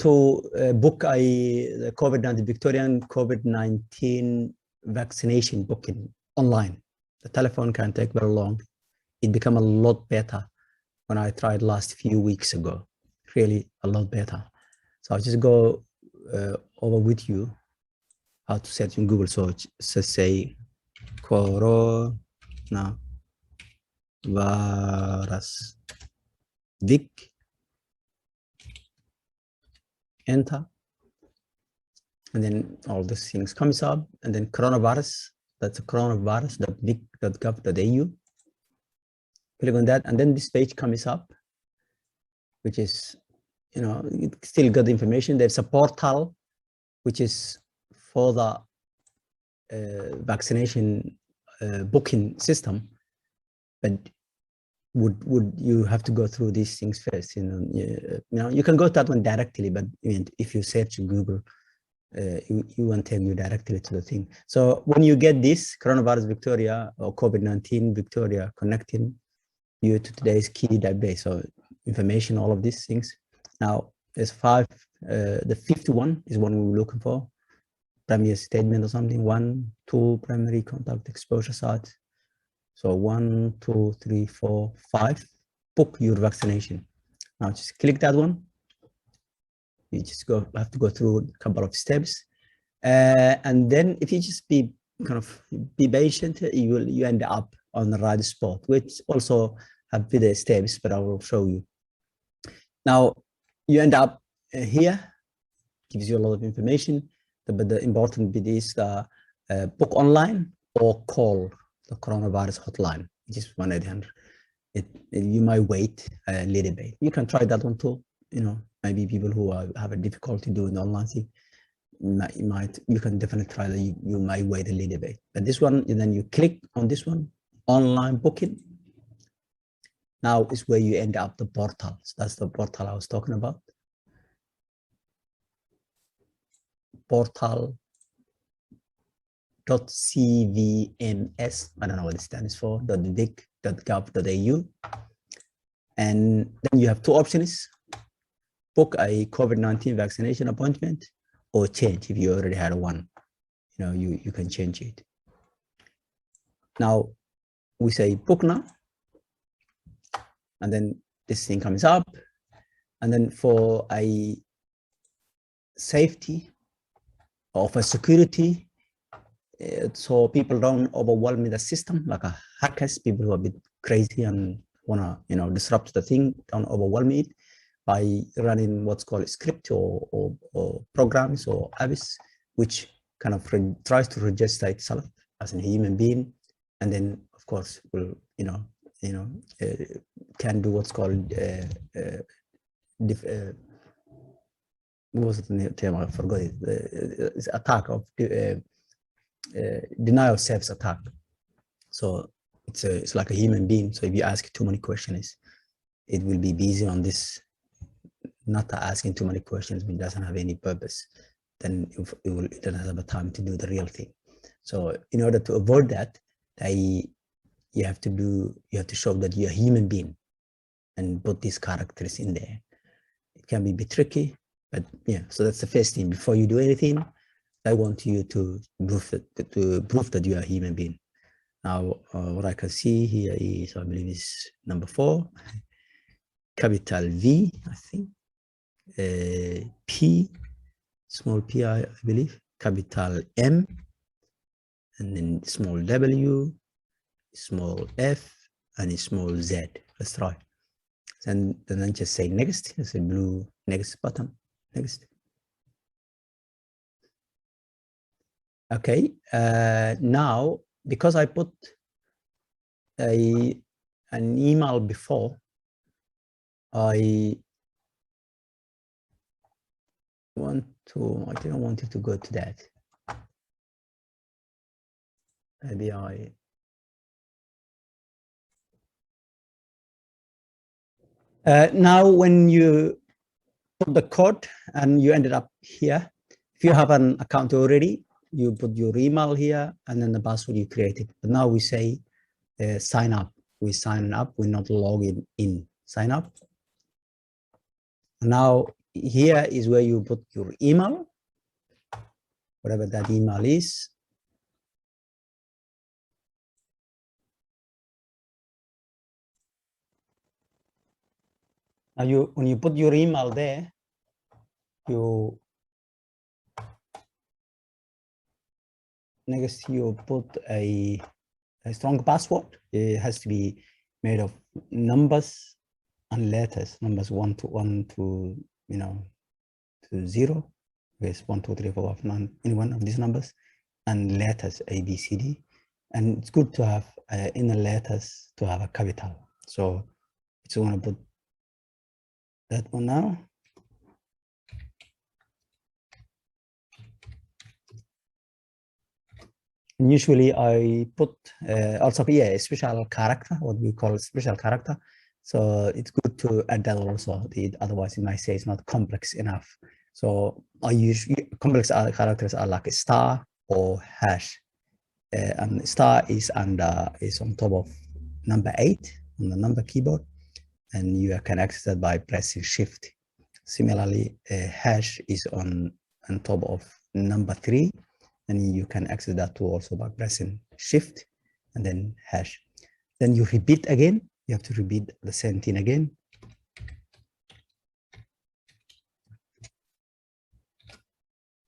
to book the COVID-19 Victorian COVID-19 vaccination booking online. The telephone can take very long. It became a lot better when I tried last few weeks ago, really a lot better. So I'll just go over with you how to search in Google search. So say coronavirus Vic, enter, and then all these things comes up, and then coronavirus, that's a coronavirus.vic.gov.au. Click on that, and then this page comes up, which is, you know, it still got the information. There's a portal which is for the vaccination booking system, but would you have to go through these things first? You know, you can go to that one directly, but if you search Google, you won't take you directly to the thing. So when you get this coronavirus Victoria or COVID-19 Victoria connecting you to today's key database, so information, all of these things. Now there's five. The fifth one is one we were looking for. Premier statement or something. 1, 2 primary contact exposure sites. So 1, 2, 3, 4, 5. Book your vaccination. Now just click that one. You just have to go through a couple of steps, and then if you just be patient, you end up on the right spot, which also have video steps, but I will show you. Now you end up here, gives you a lot of information, but the important bit is the book online or call the coronavirus hotline, which is 1-800. You might wait a little bit. You can try that one too. You know, maybe people who have a difficulty doing the online thing, you can definitely try that. You might wait a little bit. But this one, and then you click on this one, online booking. Now is where you end up the portal. So that's the portal I was talking about. Portal.cvms, I don't know what it stands for, .vic.gov.au. And then you have two options. Book a COVID-19 vaccination appointment or change if you already had one. You know, you can change it. Now we say book now, and then this thing comes up, and then for a safety or for security, so people don't overwhelm the system like a hackers, people who are a bit crazy and wanna, you know, disrupt the thing, don't overwhelm it by running what's called a script or programs or apps, which kind of tries to register itself as a human being, and then of course will can do what's called what was the term? I forgot it. It's attack of denial of self attack. So it's like a human being. So if you ask too many questions, it will be busy on this. Not asking too many questions, but it doesn't have any purpose. Then it doesn't have a time to do the real thing. So in order to avoid that, you have to show that you're a human being and put these characters in there. It can be a bit tricky, but yeah. So that's the first thing. Before you do anything, I want you to prove that you are a human being. Now, what I can see here is, I believe, is number 4, capital V, I think. P, small p, I believe, capital M, and then small w, small f, and small z. Let's try. And then just say next. There's a blue next button. Next. Okay. Now, because I put an email before, I didn't want it to go to that. Maybe now when you put the code and you ended up here, if you have an account already, you put your email here and then the password you created. But now we say sign up. We sign up, we're not logging in. Sign up. Now here is where you put your email, whatever that email is. Now when you put your email there, next you put a strong password. It has to be made of numbers and letters, numbers 1 to to 0. There's 1, 2, 3, 4, 5, 9, any one of these numbers, and letters A, B, C, D. And it's good to have in the letters to have a capital. So it's going to put that one now. And usually I put also a special character, what we call special character. So it's good to add that also. Otherwise, it might say it's not complex enough. So I use complex characters are like a star or hash, and star is on top of number 8 on the number keyboard, and you can access that by pressing Shift. Similarly, a hash is on top of number 3, and you can access that too also by pressing Shift and then hash. Then you repeat again. You have to repeat the same thing again.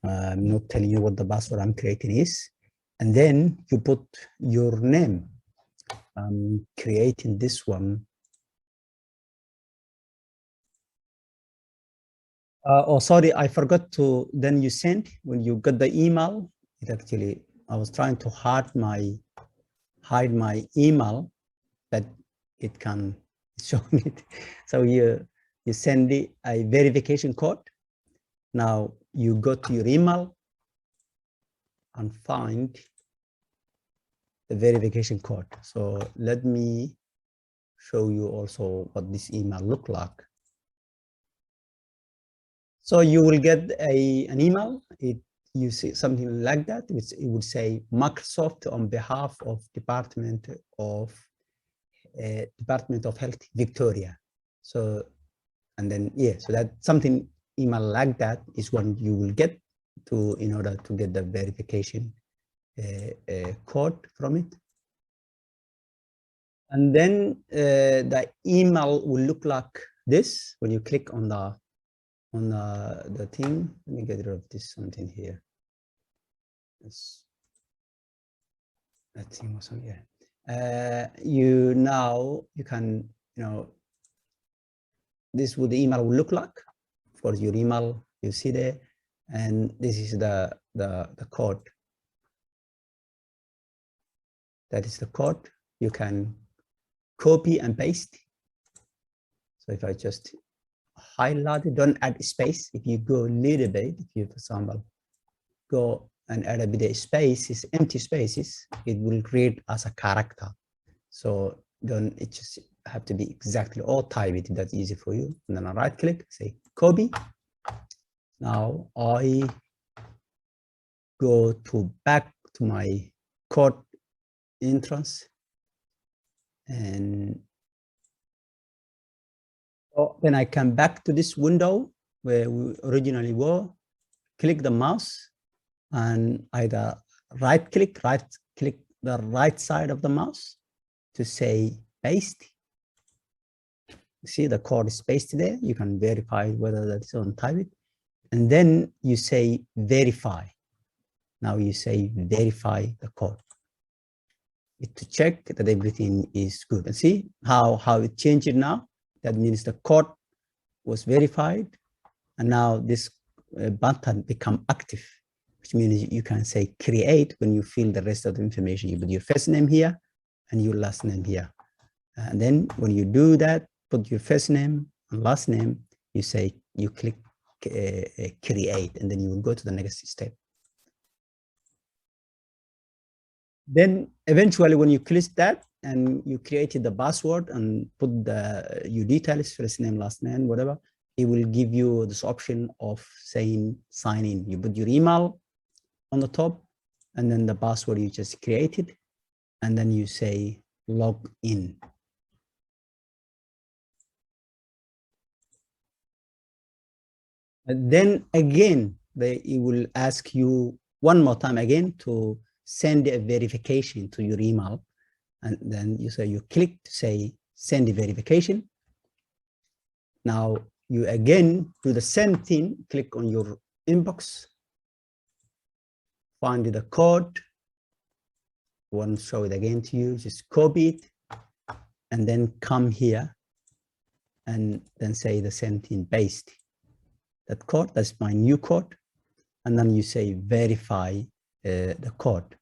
I'm not telling you what the password I'm creating is. And then you put your name. I'm creating this one. Oh, sorry, I forgot to, then you send, when you got the email, it actually, I was trying to hide my email, but it can show it. So you send a verification code. Now you go to your email and find the verification code. So let me show you also what this email look like. So you will get an email. You see something like that, which it would say Microsoft on behalf of Department of Health Victoria. So, and then so that something email like that is what you will get in order to get the verification code from it. And then the email will look like this when you click on the thing. Let me get rid of this something here. That thing was on here. You can, this is what the email will look like. Of course, your email you see there, and this is the code. That is the code. You can copy and paste. So if I just highlight it, don't add space. If you go a little bit, if you, for example, go and add a bit of spaces, empty spaces, it will read as a character. So it just have to be exactly all type it. That's easy for you. And then I right click, say copy. Now I go back to my code entrance, and when I come back to this window where we originally were, click the mouse and either right click the right side of the mouse to say paste. See the code is pasted there. You can verify whether that's on type it. And then you say verify. Now you say verify the code. To check that everything is good. And see how it changed it now. That means the code was verified, and now this button become active, which means you can say create when you fill the rest of the information. You put your first name here and your last name here. And then when you do that, put your first name and last name, you click create, and then you will go to the next step. Then eventually when you click that and you created the password and put your details, first name, last name, whatever, it will give you this option of saying sign in. You put your email on the top and then the password you just created, and then you say log in. And then again, it will ask you one more time again to send a verification to your email. And then you click to say, send the verification. Now you again do the same thing, click on your inbox, find the code, won't show it again to you, just copy it, and then come here and then say the same thing, paste that code, that's my new code, and then you say verify the code.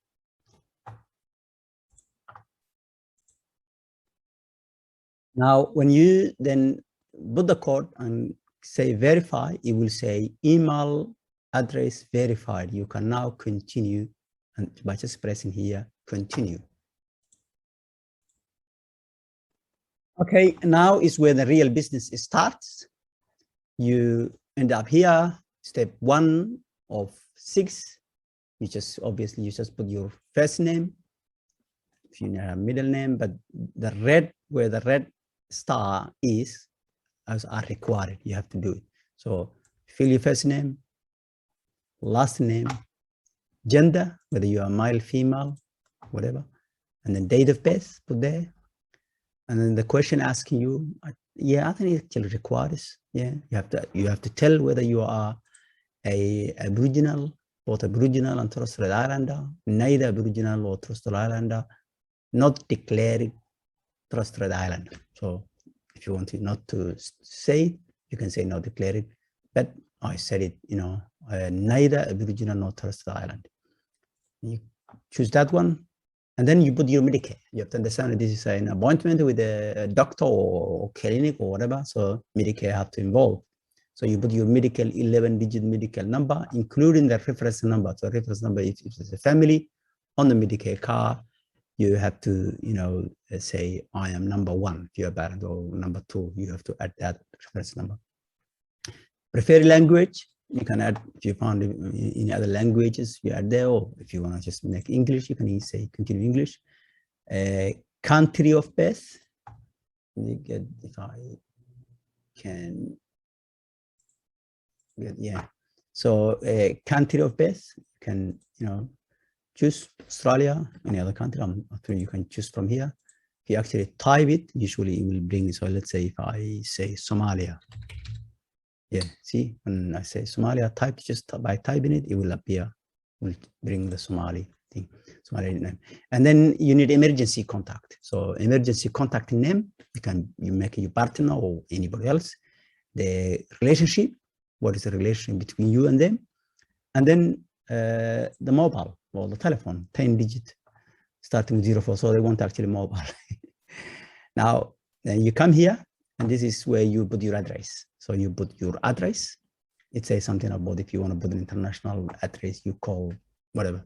Now, when you then put the code and say verify, it will say email address verified. You can now continue, and by just pressing here, continue. Okay, now is where the real business starts. You end up here, step 1 of 6. You just obviously you just put your first name, if you have a middle name, but the red, where the red star is, as are required, you have to do it. So fill your first name, last name, gender, whether you are male, female, whatever, and then date of birth, put there. And then the question asking you, yeah, I think it actually requires, yeah, you have to tell whether you are a Aboriginal, both Aboriginal and Torres Strait Islander, neither Aboriginal or Torres Strait Islander, not declared Torres Strait Islander. So if you want to not to say it, you can say not declared, but I said it, you know, neither Aboriginal nor Torres Strait Islander. You choose that one, and then you put your Medicare. You have to understand that this is an appointment with a doctor or clinic or whatever, so Medicare have to involve. So you put your medical 11-digit medical number, including the reference number. So reference number, if it's a family on the Medicare card, you have to, you know, say, I am number 1. If you're a parent, or number 2, you have to add that reference number. Preferred language, you can add, if you found in other languages, you add there, or if you want to just make English, you can say continue English. Country of birth, you get, if I can get, yeah. So country of birth, you can, you know, choose Australia, any other country, you can choose from here. If you actually type it, usually it will bring, so let's say if I say Somalia, yeah, see, when I say Somalia, type just by typing it, it will appear, will bring the Somali thing, Somali name. And then you need emergency contact. So emergency contact name, you make your partner or anybody else, the relationship, what is the relationship between you and them, and then the mobile or the telephone, 10-digit, starting with 04, so they want actually mobile. Now, then you come here, and this is where you put your address. So you put your address. It says something about if you want to put an international address, you call whatever,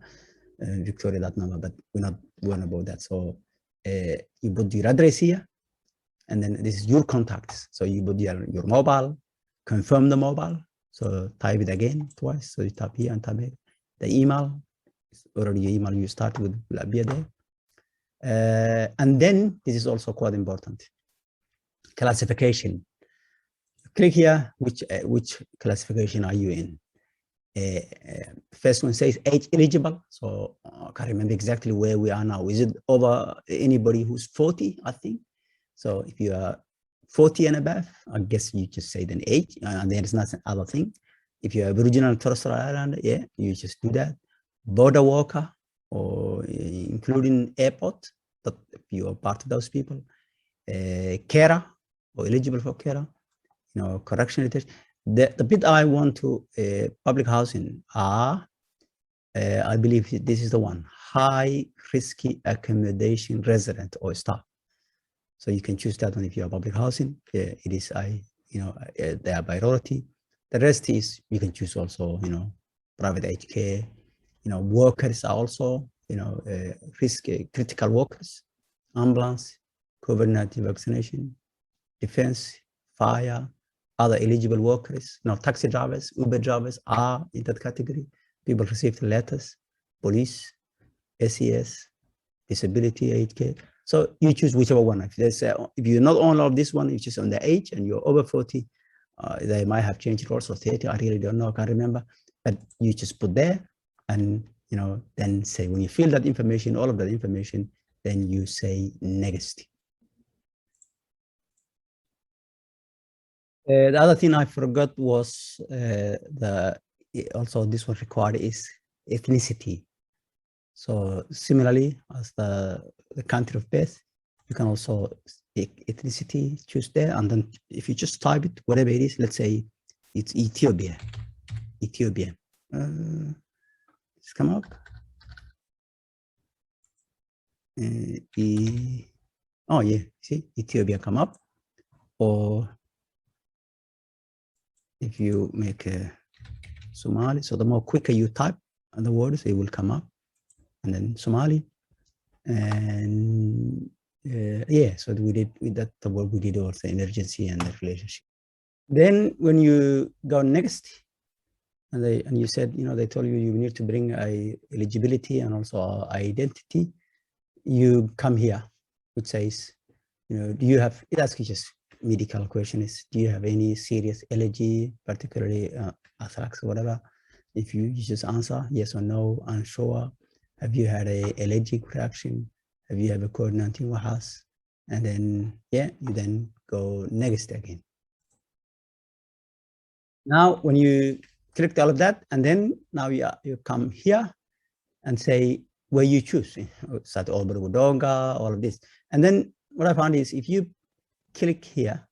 Victoria, that number, but we're not going about that. So you put your address here, and then this is your contacts. So you put your mobile, confirm the mobile. So type it again twice. So you tap here and tap here. The email, already your email you start with will appear there. And then this is also quite important. Classification. Click here, which classification are you in? First one says age eligible. So I can't remember exactly where we are now. Is it over anybody who's 40, I think? So if you are 40 and above, I guess you just say then age, and there is not another thing. If you're Aboriginal Torres Strait Islander, yeah, you just do that. Border worker, or including airport, that if you are part of those people. Carer, or eligible for carer, you know, correctional attached. The bit I want to public housing are, I believe this is the one, high risky accommodation resident or staff. So you can choose that one if you are public housing. It is, they are priority. The rest is, you can choose also, you know, private aged care, you know, workers are also, you know, critical workers, ambulance, COVID-19 vaccination, defense, fire, other eligible workers, you know, taxi drivers, Uber drivers are in that category. People received letters, police, SES, disability, aged care. So you choose whichever one. If you're not on all of this one, you choose on the age and you're over 40, They might have changed it also 30. I really don't know. I can't remember. But you just put there, and then say when you fill that information, all of that information, then you say next. The other thing I forgot was also this one required is ethnicity. So similarly as the country of birth, you can also pick ethnicity, choose there, and then if you just type it, whatever it is, let's say it's Ethiopia. Ethiopia. Let's come up. Oh yeah, see Ethiopia come up. Or if you make a Somali, so the more quicker you type the words, it will come up. And then Somali, and yeah, so we did with that the work we did also emergency and the relationship. Then when you go next, and you said, they told you need to bring a eligibility and also identity, you come here, which says, do you have, it asks you just medical question is, do you have any serious allergy, particularly anthrax or whatever? If you just answer yes or no, unsure. Have you had a allergic reaction? Have you ever COVID-19 wahas? And then, yeah, you then go next again. Now, when you click all of that, and then now you come here and say where you choose, Sat Wodonga, all of this. And then what I found is if you click here,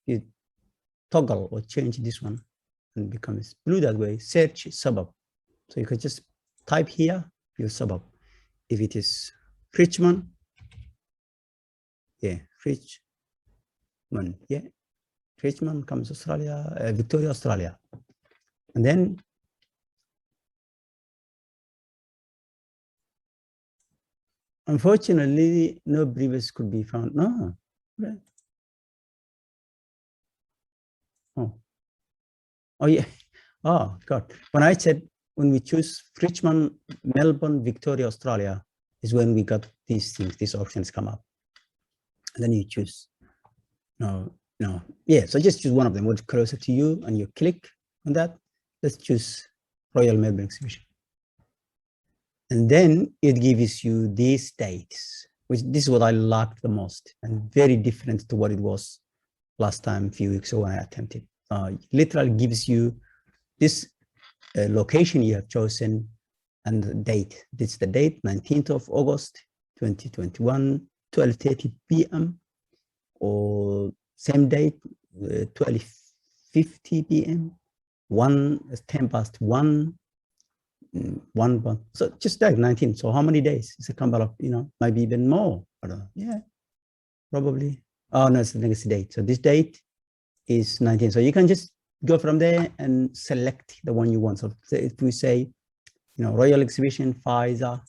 you toggle or change this one and becomes blue that way, search suburb. So you can just type here your suburb. If it is Richmond, yeah, Richmond, yeah, Richmond comes Australia, Victoria, Australia. And then unfortunately, no previous could be found. No. Right. Oh yeah. Oh God. When I said when we choose Richmond, Melbourne, Victoria, Australia, is when we got these things, these options come up. And then you choose. No. Yeah. So just choose one of them. What's closer to you, and you click on that. Let's choose Royal Melbourne Exhibition. And then it gives you these dates, which this is what I liked the most, and very different to what it was last time, a few weeks ago when I attempted. Literally gives you this location you have chosen and the date. This is the date, 19th of August, 2021, 12:30 p.m. or same date, 12:50 p.m., 10 past 1, so just like 19. So how many days? It's a couple of, maybe even more. I don't know. Yeah, probably. Oh no, it's the next date. So this date is 19. So you can just go from there and select the one you want. So if we say, Royal Exhibition, Pfizer,